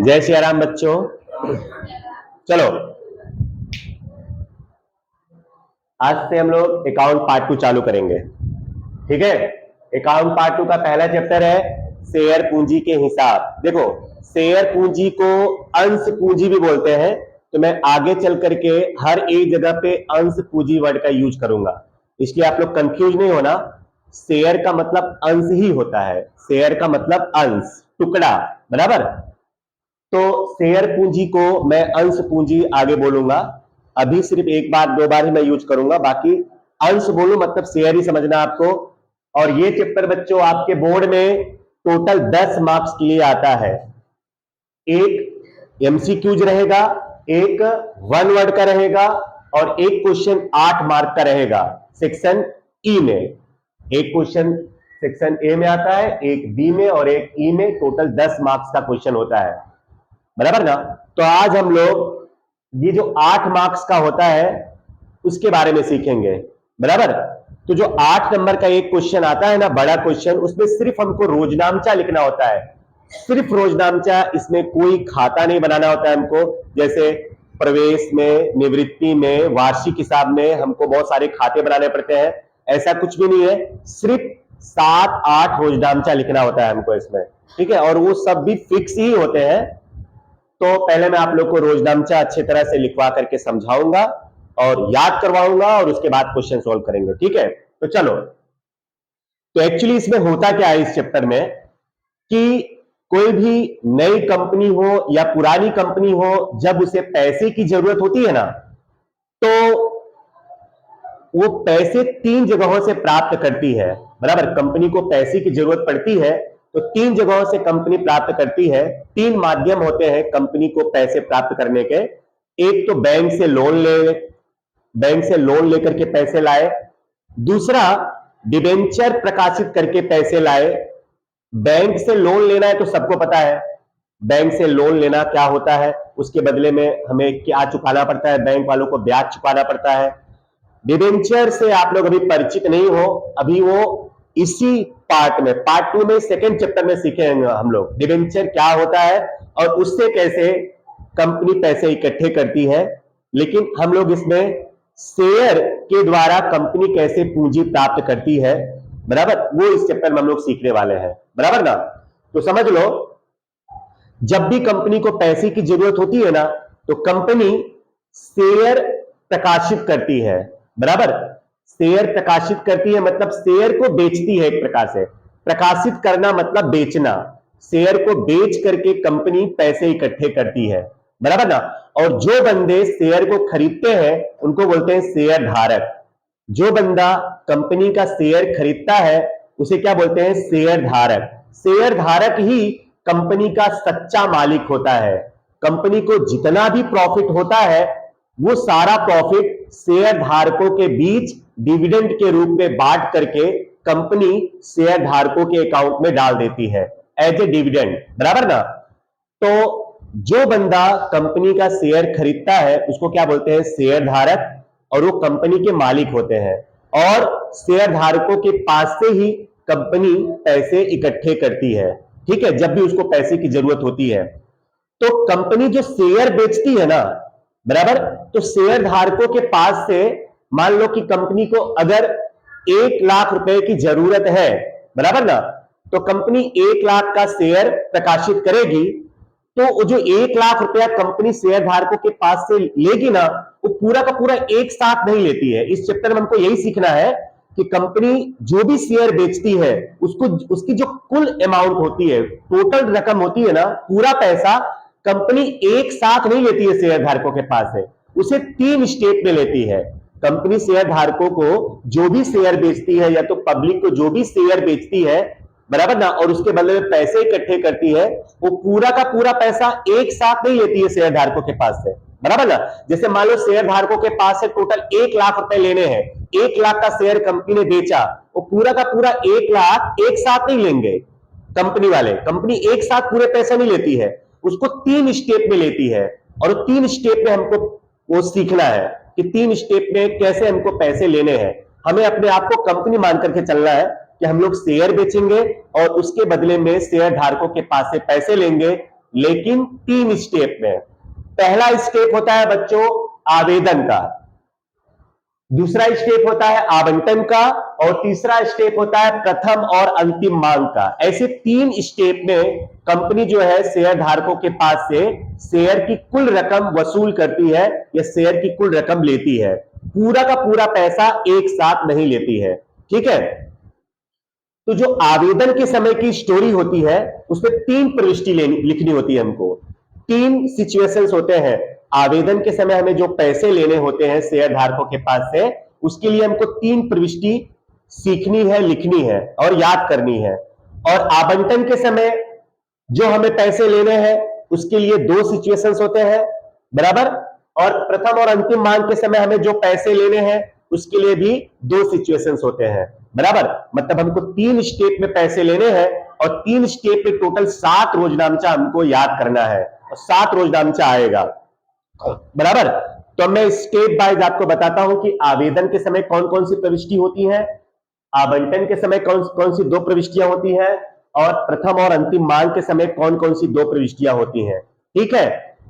जय श्री राम बच्चों। चलो, आज से हम लोग अकाउंट पार्ट 2 चालू करेंगे। ठीक है, अकाउंट पार्ट 2 का पहला चैप्टर है शेयर पूंजी के हिसाब। देखो, शेयर पूंजी को अंश पूंजी भी बोलते हैं, तो मैं आगे चल करके हर एक जगह पे अंश पूंजी वर्ड का यूज करूंगा, इसलिए आप लोग कंफ्यूज नहीं होना। शेयर का मतलब अंश ही होता है, शेयर का मतलब अंश, टुकड़ा, बराबर। तो शेयर पूंजी को मैं अंश पूंजी आगे बोलूंगा, अभी सिर्फ एक बार दो बार ही मैं यूज करूंगा, बाकी अंश बोलूं मतलब शेयर ही समझना आपको। और ये चैप्टर बच्चों आपके बोर्ड में टोटल 10 मार्क्स के लिए आता है। एक एमसीक्यूज रहेगा, एक वन वर्ड का रहेगा और एक क्वेश्चन 8 मार्क का रहेगा सेक्शन ई में। एक क्वेश्चन सेक्शन ए में आता है, एक बी में और एक ई में। टोटल 10 मार्क्स का क्वेश्चन होता है, बराबर ना। तो आज हम लोग ये जो 8 मार्क्स का होता है उसके बारे में सीखेंगे, बराबर। तो जो 8 नंबर का एक क्वेश्चन आता है ना, बड़ा क्वेश्चन, उसमें सिर्फ हमको रोजनामचा लिखना होता है, सिर्फ रोजनामचा। इसमें कोई खाता नहीं बनाना होता है हमको, जैसे प्रवेश में, निवृत्ति में, वार्षिक हिसाब में हमको बहुत सारे खाते बनाने पड़ते हैं, ऐसा कुछ भी नहीं है। सिर्फ 7-8 रोजनामचा लिखना होता है हमको इसमें, ठीक है। और वो सब भी फिक्स ही होते हैं। तो पहले मैं आप लोग को रोजनामचा अच्छी तरह से लिखवा करके समझाऊंगा और याद करवाऊंगा और उसके बाद क्वेश्चन सोल्व करेंगे, ठीक है। तो चलो, तो एक्चुअली इसमें होता क्या है इस चैप्टर में कि कोई भी नई कंपनी हो या पुरानी कंपनी हो, जब उसे पैसे की जरूरत होती है ना, तो वो पैसे 3 जगहों से प्राप्त करती है, बराबर। कंपनी को पैसे की जरूरत पड़ती है तो 3 जगहों से कंपनी प्राप्त करती है। 3 माध्यम होते हैं कंपनी को पैसे प्राप्त करने के। एक तो बैंक से लोन ले, बैंक से लोन लेकर के पैसे लाए। दूसरा, डिबेंचर प्रकाशित करके पैसे लाए। बैंक से लोन लेना है तो सबको पता है बैंक से लोन लेना क्या होता है, उसके बदले में हमें क्या चुकाना पड़ता है, बैंक वालों को ब्याज चुकाना पड़ता है। डिबेंचर से आप लोग अभी परिचित नहीं हो, अभी वो इसी पार्ट में, पार्ट 2 में, सेकेंड चैप्टर में सीखेंगे हम लोग डिबेंचर क्या होता है और उससे कैसे कंपनी पैसे इकट्ठे करती है। लेकिन हम लोग इसमें शेयर के द्वारा कंपनी कैसे पूंजी प्राप्त करती है, बराबर, वो इस चैप्टर में हम लोग सीखने वाले हैं, बराबर ना। तो समझ लो, जब भी कंपनी को पैसे की जरूरत होती है ना, तो कंपनी शेयर प्रकाशित करती है, बराबर। शेयर प्रकाशित करती है मतलब शेयर को बेचती है, एक प्रकार से। प्रकाशित करना मतलब बेचना। शेयर को बेच करके कंपनी पैसे इकट्ठे करती है, बराबर ना। और जो बंदे शेयर को खरीदते हैं उनको बोलते हैं शेयर धारक। जो बंदा कंपनी का शेयर खरीदता है उसे क्या बोलते हैं, शेयर धारक। शेयर धारक ही कंपनी का सच्चा मालिक होता है। कंपनी को जितना भी प्रॉफिट होता है वो सारा प्रॉफिट शेयर धारकों के बीच डिविडेंड के रूप में बांट करके कंपनी शेयर धारकों के अकाउंट में डाल देती है एज ए डिविडेंड, बराबर ना। तो जो बंदा कंपनी का शेयर खरीदता है उसको क्या बोलते हैं, शेयर धारक, और वो कंपनी के मालिक होते हैं। और शेयर धारकों के पास से ही कंपनी पैसे इकट्ठे करती है, ठीक है, जब भी उसको पैसे की जरूरत होती है। तो कंपनी जो शेयर बेचती है ना, बराबर, तो शेयर धारकों के पास से, मान लो कि कंपनी को अगर 1 लाख रुपए की जरूरत है, बराबर ना, तो कंपनी 1 लाख का शेयर प्रकाशित करेगी। तो जो 1 लाख रुपया कंपनी शेयर धारकों के पास से लेगी ना, वो पूरा का पूरा एक साथ नहीं लेती है। इस चैप्टर में हमको यही सीखना है कि कंपनी जो भी शेयर बेचती है उसको, उसकी जो कुल अमाउंट होती है, टोटल रकम होती है ना, पूरा पैसा कंपनी एक साथ नहीं लेती है शेयर धारकों के पास से, उसे 3 स्टेप में लेती है। कंपनी शेयर धारकों को जो भी शेयर बेचती है, या तो पब्लिक को जो भी शेयर बेचती है, बराबर ना, और उसके बदले में पैसे इकट्ठे करती है, वो पूरा का पूरा पैसा एक साथ नहीं लेती है शेयर धारकों के पास से, बराबर ना। जैसे मान लो शेयर धारकों के पास से टोटल 1 लाख रुपए लेने हैं, 1 लाख का शेयर कंपनी ने बेचा, वो पूरा का पूरा 1 लाख एक साथ नहीं लेंगे कंपनी वाले। कंपनी एक साथ पूरे पैसे नहीं लेती है, उसको 3 स्टेप में लेती है। और 3 स्टेप में हमको वो सीखना है कि 3 स्टेप में कैसे हमको पैसे लेने हैं। हमें अपने आप को कंपनी मान करके चलना है कि हम लोग शेयर बेचेंगे और उसके बदले में शेयर धारकों के पास से पैसे लेंगे, लेकिन 3 स्टेप में। पहला स्टेप होता है बच्चों आवेदन का, दूसरा स्टेप होता है आवंटन का, और तीसरा स्टेप होता है प्रथम और अंतिम मांग का। ऐसे 3 स्टेप में कंपनी जो है शेयर धारकों के पास से शेयर की कुल रकम वसूल करती है या शेयर की कुल रकम लेती है। पूरा का पूरा पैसा एक साथ नहीं लेती है, ठीक है। तो जो आवेदन के समय की स्टोरी होती है उसमें 3 प्रविष्टि लिखनी होती है हमको। 3 सिचुएशंस होते हैं। आवेदन के समय हमें जो पैसे लेने होते हैं शेयर धारकों के पास से, उसके लिए हमको 3 प्रविष्टि सीखनी है, लिखनी है और याद करनी है। और आवंटन के समय जो हमें पैसे लेने हैं उसके लिए 2 सिचुएशंस होते हैं, बराबर। और प्रथम और अंतिम मांग के समय हमें जो पैसे लेने हैं उसके लिए भी 2 सिचुएशंस होते हैं, बराबर। मतलब हमको 3 स्टेप में पैसे लेने हैं और 3 स्टेप में टोटल 7 रोजनामचा हमको याद करना है और 7 रोजनामचा आएगा, बराबर। तो मैं स्टेप वाइज आपको बताता हूं कि आवेदन के समय कौन कौन सी प्रविष्टि होती है, आवंटन के समय कौन कौन सी 2 प्रविष्टियां होती हैं, और प्रथम और अंतिम मांग के समय कौन कौन सी 2 प्रविष्टियां होती हैं, ठीक है।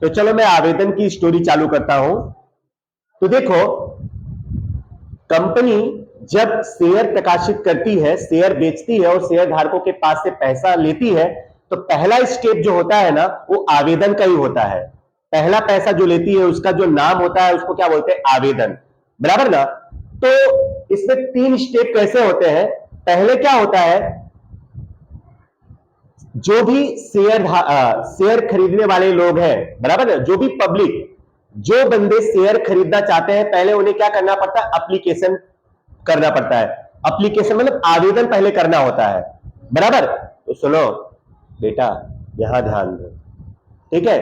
तो चलो मैं आवेदन की स्टोरी चालू करता हूं। तो देखो, कंपनी जब शेयर प्रकाशित करती है, शेयर बेचती है और शेयर धारकों के पास से पैसा लेती है, तो पहला स्टेप जो होता है ना वो आवेदन का ही होता है। पहला पैसा जो लेती है उसका जो नाम होता है उसको क्या बोलते हैं, आवेदन, बराबर ना। तो इसमें 3 स्टेप कैसे होते हैं। पहले क्या होता है, जो भी शेयर खरीदने वाले लोग हैं, बराबर ना, जो भी पब्लिक, जो बंदे शेयर खरीदना चाहते हैं, पहले उन्हें क्या करना पड़ता है, एप्लीकेशन करना पड़ता है। एप्लीकेशन मतलब आवेदन पहले करना होता है, बराबर। तो सुनो बेटा, यहां ध्यान दो, ठीक है।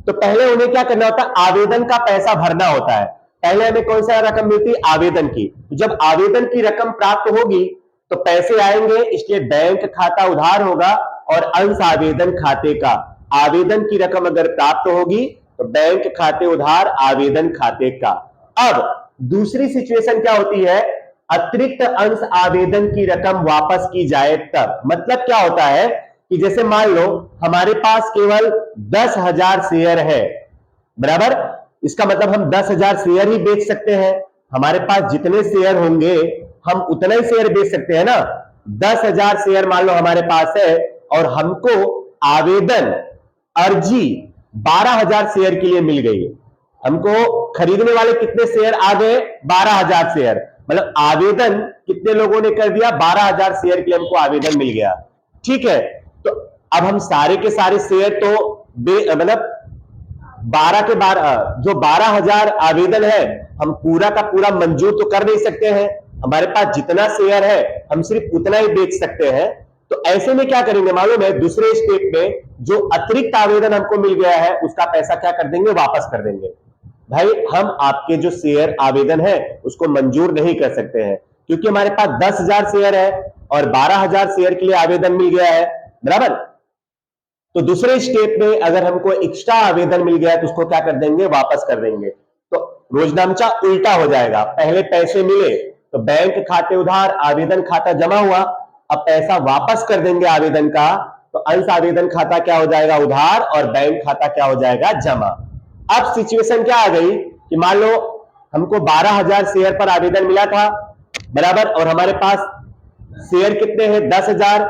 तो पहले उन्हें क्या करना होता है, आवेदन का पैसा भरना होता है। पहले हमें कौन सा रकम मिलती है, आवेदन की। जब आवेदन की रकम प्राप्त होगी तो पैसे आएंगे, इसलिए बैंक खाता उधार होगा और अंश आवेदन खाते का। आवेदन की रकम अगर प्राप्त होगी तो बैंक खाते उधार, आवेदन खाते का। अब दूसरी सिचुएशन क्या होती है, अतिरिक्त अंश आवेदन की रकम वापस की जाए तब। मतलब क्या होता है कि जैसे मान लो हमारे पास केवल 10,000 शेयर है, बराबर। इसका मतलब हम 10,000 शेयर ही बेच सकते हैं। हमारे पास जितने शेयर होंगे हम उतना ही शेयर बेच सकते हैं ना। 10,000 शेयर मान लो हमारे पास है और हमको आवेदन अर्जी 12,000 शेयर के लिए मिल गई। हमको खरीदने वाले कितने शेयर आ गए, 12,000 शेयर। मतलब आवेदन कितने लोगों ने कर दिया, 12,000 शेयर के लिए हमको आवेदन मिल गया, ठीक है। तो अब हम सारे के सारे शेयर तो मतलब 12 के 12 जो 12,000 आवेदन है हम पूरा का पूरा मंजूर तो कर नहीं सकते हैं। हमारे पास जितना शेयर है हम सिर्फ उतना ही बेच सकते हैं। तो ऐसे में क्या करेंगे मालूम है, दूसरे स्टेप में जो अतिरिक्त आवेदन हमको मिल गया है उसका पैसा क्या कर देंगे, वापस कर देंगे। भाई हम आपके जो शेयर आवेदन है उसको मंजूर नहीं कर सकते हैं, क्योंकि हमारे पास 10,000 शेयर है और 12,000 शेयर के लिए आवेदन मिल गया है, बराबर। तो दूसरे स्टेप में अगर हमको एक्स्ट्रा आवेदन मिल गया तो उसको क्या कर देंगे, वापस कर देंगे। तो रोजनामचा उल्टा हो जाएगा। पहले पैसे मिले तो बैंक खाते उधार, आवेदन खाता जमा हुआ। अब पैसा वापस कर देंगे आवेदन का, तो अंश आवेदन खाता क्या हो जाएगा, उधार, और बैंक खाता क्या हो जाएगा, जमा। अब सिचुएशन क्या आ गई कि मान लो हमको 12,000 शेयर पर आवेदन मिला था, बराबर, और हमारे पास शेयर कितने हैं, 10,000।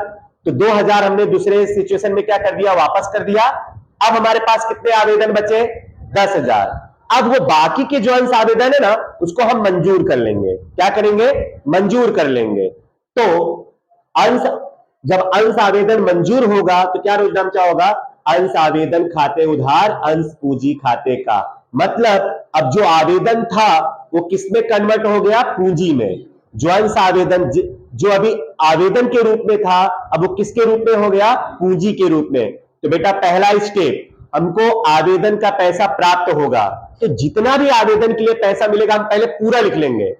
तो 2,000 हमने दूसरे सिचुएशन में क्या कर दिया, वापस कर दिया। अब हमारे पास कितने आवेदन बचे, 10,000। अब वो बाकी के जो अंश आवेदन है ना उसको हम मंजूर कर लेंगे। क्या करेंगे, मंजूर कर लेंगे। तो अंश, जब अंश आवेदन मंजूर होगा तो क्या रोजनामचा होगा, अंश आवेदन खाते उधार, अंश पूंजी खाते का। मतलब अब जो आवेदन था वो किसमें कन्वर्ट हो गया, पूंजी में। जो अंश आवेदन जो अभी आवेदन के रूप में था अब वो किसके रूप में हो गया, पूंजी के रूप में। तो बेटा पहला स्टेप, हमको आवेदन का पैसा प्राप्त होगा। तो जितना भी आवेदन के लिए पैसा मिलेगा हम पहले पूरा लिख लेंगे।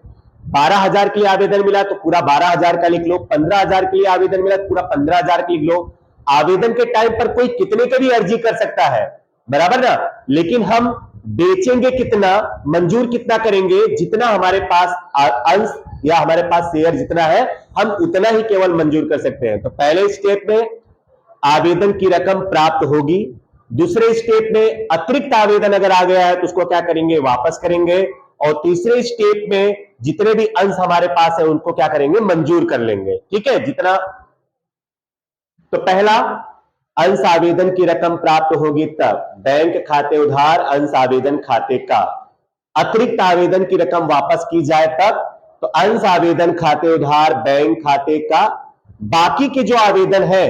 12,000 के लिए आवेदन मिला तो पूरा 12,000 का लिख लो। 15,000 के लिए आवेदन मिला तो पूरा 15,000 का लिख लो। आवेदन के टाइम पर कोई कितने की भी अर्जी कर सकता है, बराबर ना। लेकिन हम बेचेंगे कितना, मंजूर कितना करेंगे, जितना हमारे पास अंश या हमारे पास शेयर जितना है हम उतना ही केवल मंजूर कर सकते हैं। तो पहले स्टेप में आवेदन की रकम प्राप्त होगी, दूसरे स्टेप में अतिरिक्त आवेदन अगर आ गया है तो उसको क्या करेंगे, वापस करेंगे। और तीसरे स्टेप में जितने भी अंश हमारे पास है उनको क्या करेंगे, मंजूर कर लेंगे। ठीक है, जितना, तो पहला, अंश आवेदन की रकम प्राप्त होगी तब बैंक खाते उधार अंश आवेदन खाते का, अतिरिक्त आवेदन की रकम वापस की जाए तब, तो अंश आवेदन खाते उधार बैंक खाते का, बाकी के जो आवेदन है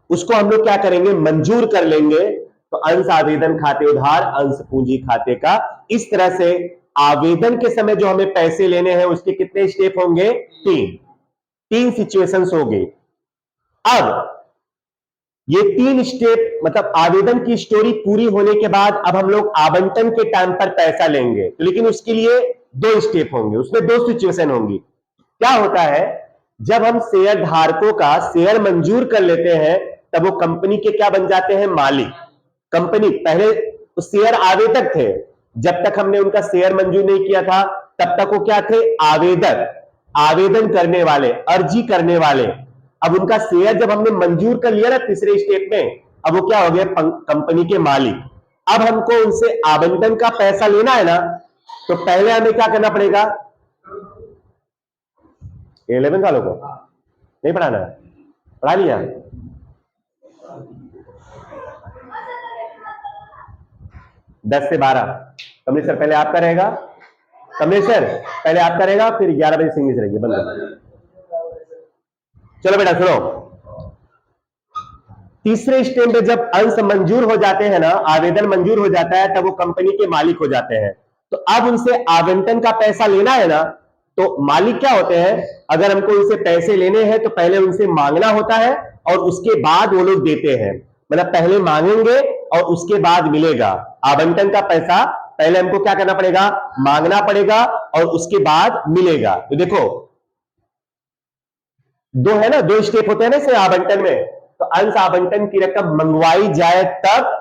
उसको हम लोग क्या करेंगे, मंजूर कर लेंगे। तो अंश आवेदन खाते उधार अंश पूंजी खाते का। इस तरह से आवेदन के समय जो हमें पैसे लेने हैं उसके कितने स्टेप होंगे, तीन सिचुएशंस होंगे। अब ये 3 स्टेप मतलब आवेदन की स्टोरी पूरी होने के बाद अब हम लोग आवंटन के टाइम पर पैसा लेंगे, तो लेकिन उसके लिए 2 स्टेप होंगे, उसमें 2 सिचुएशन होंगी। क्या होता है, जब हम शेयर धारकों का शेयर मंजूर कर लेते हैं तब वो कंपनी के क्या बन जाते हैं, मालिक। कंपनी पहले शेयर आवेदक थे, जब तक हमने उनका शेयर मंजूर नहीं किया था तब तक वो क्या थे, आवेदक, आवेदन करने वाले, अर्जी करने वाले। अब उनका शेयर जब हमने मंजूर कर लिया ना तीसरे स्टेप में, अब वो क्या हो गया, कंपनी के मालिक। अब हमको उनसे आवंटन का पैसा लेना है ना, तो पहले हमें क्या करना पड़ेगा, 11 वालों को नहीं पढ़ाना है, पढ़ा लिया, दस से 12 कमलेश सर पहले आपका रहेगा, कमलेश सर पहले आपका रहेगा, फिर 11 बजे सिंगलिश रहेगी, बंद। चलो बेटा सुनो, तीसरे स्टेप में जब अंश मंजूर हो जाते हैं ना, आवेदन मंजूर हो जाता है, तब वो कंपनी के मालिक हो जाते हैं। तो अब उनसे आवंटन का पैसा लेना है ना, तो मालिक क्या होते हैं, अगर हमको उनसे पैसे लेने हैं तो पहले उनसे मांगना होता है और उसके बाद वो लोग देते हैं। मतलब पहले मांगेंगे और उसके बाद मिलेगा। आवंटन का पैसा पहले हमको क्या करना पड़ेगा, मांगना पड़ेगा और उसके बाद मिलेगा। तो देखो दो है ना, 2 स्टेप होते हैं ना इसे आवंटन में। तो अंश आवंटन की रकम मंगवाई जाए तब,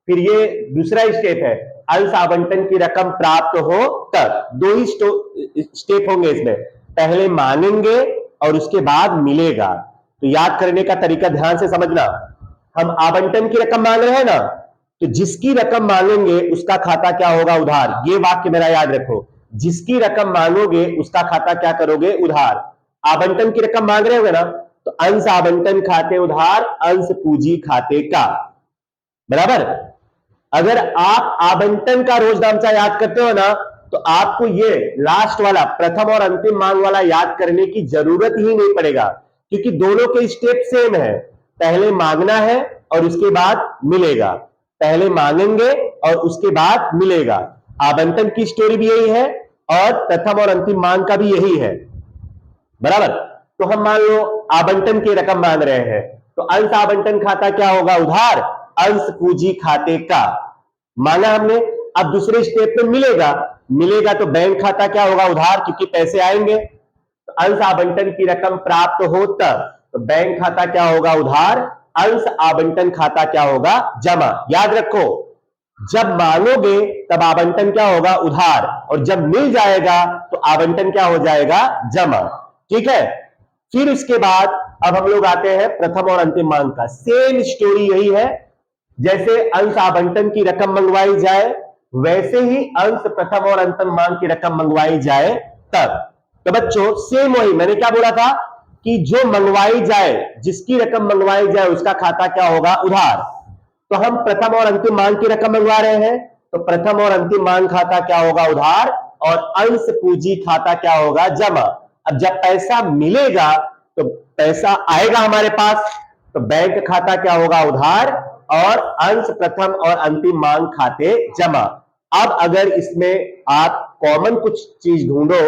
फिर ये दूसरा स्टेप है, अंश आवंटन की रकम प्राप्त हो तब। 2 ही स्टेप होंगे इसमें, पहले मांगेंगे और उसके बाद मिलेगा। तो याद करने का तरीका ध्यान से समझना, हम आवंटन की रकम मांग रहे हैं ना, तो जिसकी रकम मांगेंगे उसका खाता क्या होगा, उधार। ये वाक्य मेरा याद रखो, जिसकी रकम मांगोगे उसका खाता क्या करोगे, उधार। आवंटन की रकम मांग रहे होगे ना, तो अंश आवंटन खाते उधार अंश पूंजी खाते का, बराबर। अगर आप आवंटन का रोज नामचा याद करते हो ना, तो आपको ये लास्ट वाला प्रथम और अंतिम मांग वाला याद करने की जरूरत ही नहीं पड़ेगा, क्योंकि दोनों के स्टेप सेम है। पहले मांगना है और उसके बाद मिलेगा, पहले मांगेंगे और उसके बाद मिलेगा। आवंटन की स्टोरी भी यही है और प्रथम और अंतिम मांग का भी यही है, बराबर। तो हम मान लो आवंटन की रकम मांग रहे हैं, तो अंश आवंटन खाता क्या होगा, उधार अंश पूंजी खाते का, माना हमने। अब दूसरे स्टेप में मिलेगा, मिलेगा तो बैंक खाता क्या होगा, उधार, क्योंकि पैसे आएंगे। तो अंश आवंटन की रकम प्राप्त हो तब, तो बैंक खाता क्या होगा, उधार, अंश आवंटन खाता क्या होगा, जमा। याद रखो, जब मांगोगे तब आवंटन क्या होगा, उधार, और जब मिल जाएगा तो आवंटन क्या हो जाएगा, जमा। ठीक है, फिर उसके बाद अब हम लोग आते हैं प्रथम और अंतिम मांग का। सेम स्टोरी यही है, जैसे अंश आवंटन की रकम मंगवाई जाए वैसे ही अंश प्रथम और अंतिम मांग की रकम मंगवाई जाए तब। तो बच्चों सेम वही मैंने क्या बोला था कि जो मंगवाई जाए, जिसकी रकम मंगवाई जाए उसका खाता क्या होगा, उधार। तो हम प्रथम और अंतिम मांग की रकम मंगवा रहे हैं, तो प्रथम और अंतिम मांग खाता क्या होगा, उधार, और अंश पूंजी खाता क्या होगा, जमा। अब जब पैसा मिलेगा तो पैसा आएगा हमारे पास, तो बैंक खाता क्या होगा, उधार, और अंश प्रथम और अंतिम मांग खाते जमा। अब अगर इसमें आप कॉमन कुछ चीज ढूंढो,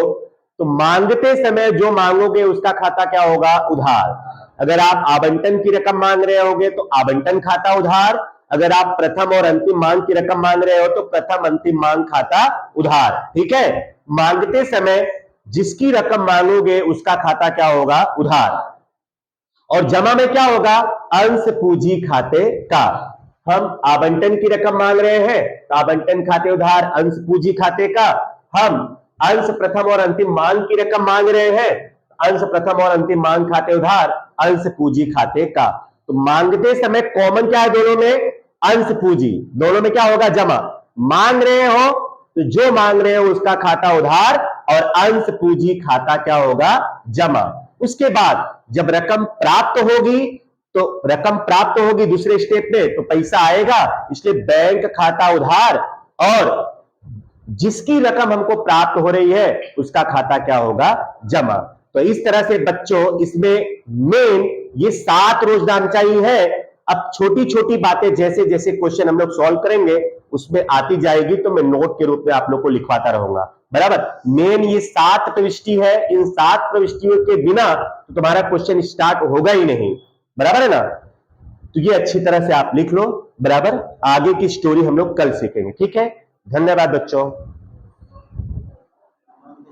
तो मांगते समय जो मांगोगे उसका खाता क्या होगा, उधार। अगर आप आवंटन की रकम मांग रहे होगे तो आवंटन खाता उधार, अगर आप प्रथम और अंतिम मांग की रकम मांग रहे हो तो प्रथम अंतिम मांग खाता उधार। ठीक है, मांगते समय जिसकी रकम मांगोगे उसका खाता क्या होगा, उधार, और जमा में क्या होगा, अंश पूंजी खाते का। हम आवंटन की रकम मांग रहे हैं तो आवंटन खाते उधार अंश पूंजी खाते का। हम अंश प्रथम और अंतिम मांग की रकम मांग रहे हैं, अंश प्रथम और अंतिम मांग खाते उधार अंश पूंजी खाते का। तो मांगते समय कॉमन क्या है दोनों में, अंश पूंजी, दोनों में क्या होगा, जमा। मांग रहे हो तो जो मांग रहे हो उसका खाता उधार और अंश पूंजी खाता क्या होगा, जमा। उसके बाद जब रकम प्राप्त होगी, तो रकम प्राप्त होगी दूसरे स्टेप में तो पैसा आएगा, इसलिए बैंक खाता उधार और जिसकी रकम हमको प्राप्त हो रही है उसका खाता क्या होगा, जमा। तो इस तरह से बच्चों इसमें मेन ये 7 रोजनामचा ही है। अब छोटी छोटी बातें जैसे जैसे क्वेश्चन हम लोग सॉल्व करेंगे उसमें आती जाएगी तो मैं नोट के रूप में आप लोग को लिखवाता रहूंगा, बराबर। मेन ये 7 प्रविष्टि है, इन 7 प्रविष्टियों के बिना तो तुम्हारा क्वेश्चन स्टार्ट होगा ही नहीं, बराबर है ना। तो ये अच्छी तरह से आप लिख लो, बराबर। आगे की स्टोरी हम लोग कल सीखेंगे, ठीक है। धन्यवाद बच्चों।